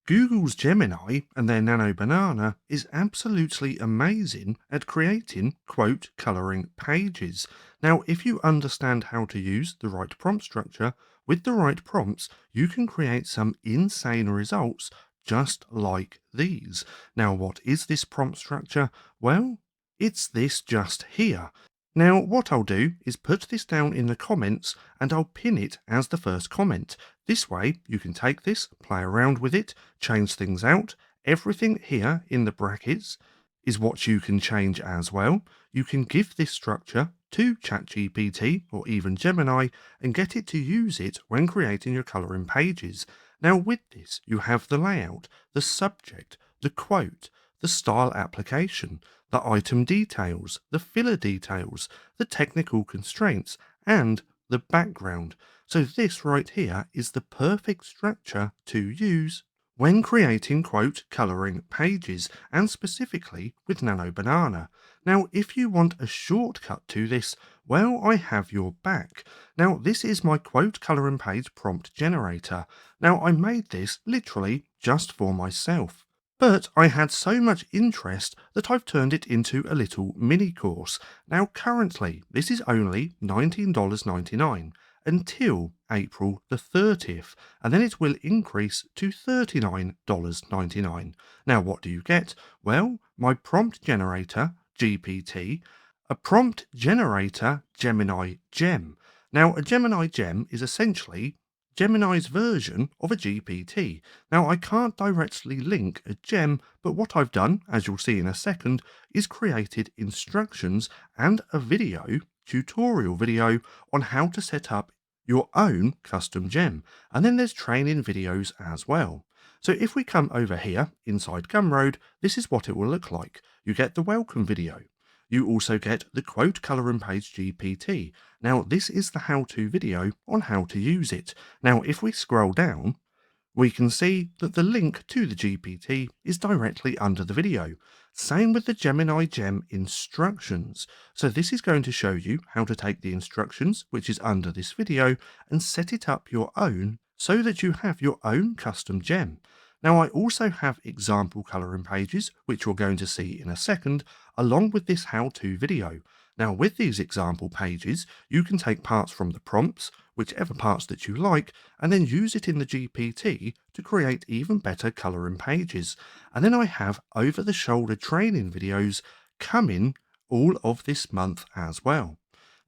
Google's Gemini and their Nano Banana is absolutely amazing at creating quote coloring pages. Now, if you understand how to use the right prompt structure with the right prompts, you can create some insane results just like these. Now, what is this prompt structure? Well, it's this just here. Now, what I'll do is put this down in the comments and I'll pin it as the first comment. This way, you can take this, play around with it, change things out. Everything here in the brackets is what you can change as well. You can give this structure to ChatGPT or even Gemini and get it to use it when creating your colouring pages. Now, with this, you have the layout, the subject, the quote, the style application, the item details, the filler details, the technical constraints, and the background. So this right here is the perfect structure to use when creating quote colouring pages, and specifically with Nano Banana. Now, if you want a shortcut to this, well, I have your back. Now, this is my quote colouring page prompt generator. Now, I made this literally just for myself. But I had so much interest that I've turned it into a little mini course. Now currently this is only $19.99 until April the 30th, and then it will increase to $39.99. Now what do you get? Well, my prompt generator GPT, a prompt generator Gemini Gem. Now a Gemini Gem is essentially Gemini's version of a GPT. Now, I can't directly link a gem, but what I've done, as you'll see in a second, is created instructions and a tutorial video on how to set up your own custom gem. And then there's training videos as well. So if we come over here inside Gumroad, this is what it will look like. You get the welcome video. You also get the quote colouring page GPT. Now this is the how-to video on how to use it. Now if we scroll down, we can see that the link to the GPT is directly under the video. Same with the Gemini Gem instructions. So this is going to show you how to take the instructions, which is under this video, and set it up your own so that you have your own custom gem. Now I also have example colouring pages, which you're going to see in a second, along with this how-to video. Now with these example pages, you can take parts from the prompts, whichever parts that you like, and then use it in the GPT to create even better colouring pages. And then I have over-the-shoulder training videos coming all of this month as well.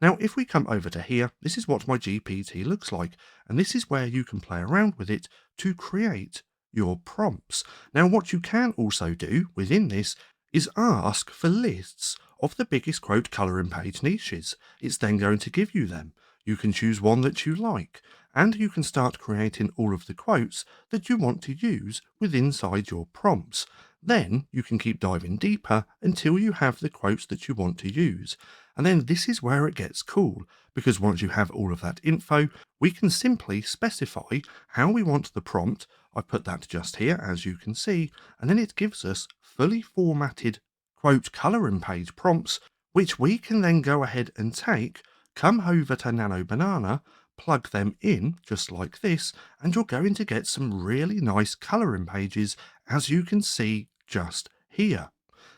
Now if we come over to here, this is what my GPT looks like, and this is where you can play around with it to create your prompts. Now what you can also do within this is ask for lists of the biggest quote colouring page niches. It's then going to give you them. You can choose one that you like, and you can start creating all of the quotes that you want to use inside your prompts. Then you can keep diving deeper until you have the quotes that you want to use. And then this is where it gets cool, because once you have all of that info, we can simply specify how we want the prompt. I put that just here, as you can see, and then it gives us fully formatted quote colouring page prompts, which we can then go ahead and take, come over to Nano Banana, plug them in just like this, and you're going to get some really nice colouring pages, as you can see just here.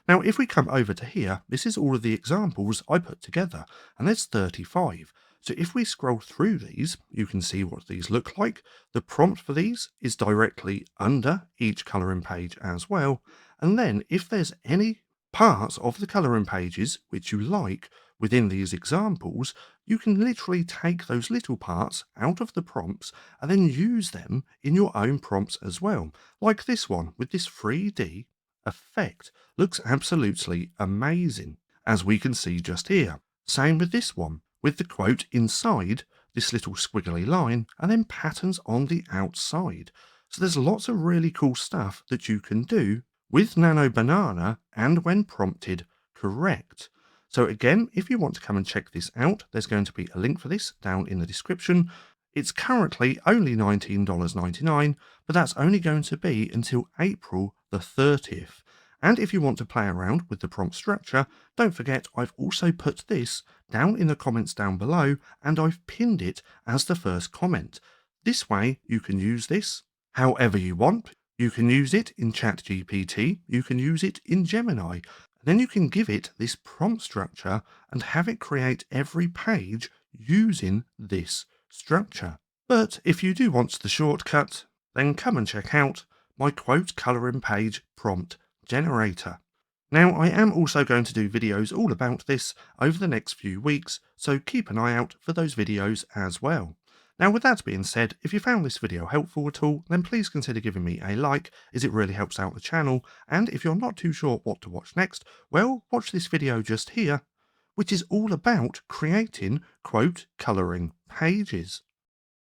Now if we come over to here, this is all of the examples I put together, and there's 35. So if we scroll through these, you can see what these look like. The prompt for these is directly under each colouring page as well. And then if there's any parts of the colouring pages which you like within these examples, you can literally take those little parts out of the prompts and then use them in your own prompts as well. Like this one with this 3D effect. Looks absolutely amazing, as we can see just here. Same with this one, with the quote inside this little squiggly line and then patterns on the outside. So there's lots of really cool stuff that you can do with Nano Banana and when prompted correct. So again, if you want to come and check this out, there's going to be a link for this down in the description. It's currently only $19.99, but that's only going to be until April the 30th. And if you want to play around with the prompt structure, don't forget I've also put this down in the comments down below, and I've pinned it as the first comment. This way you can use this however you want. You can use it in ChatGPT, you can use it in Gemini. Then you can give it this prompt structure and have it create every page using this structure. But if you do want the shortcut, then come and check out my quote colouring page prompt generator. Now, I am also going to do videos all about this over the next few weeks, so keep an eye out for those videos as well. Now, with that being said, if you found this video helpful at all, then please consider giving me a like, as it really helps out the channel, and if you're not too sure what to watch next, well, watch this video just here, which is all about creating quote colouring pages.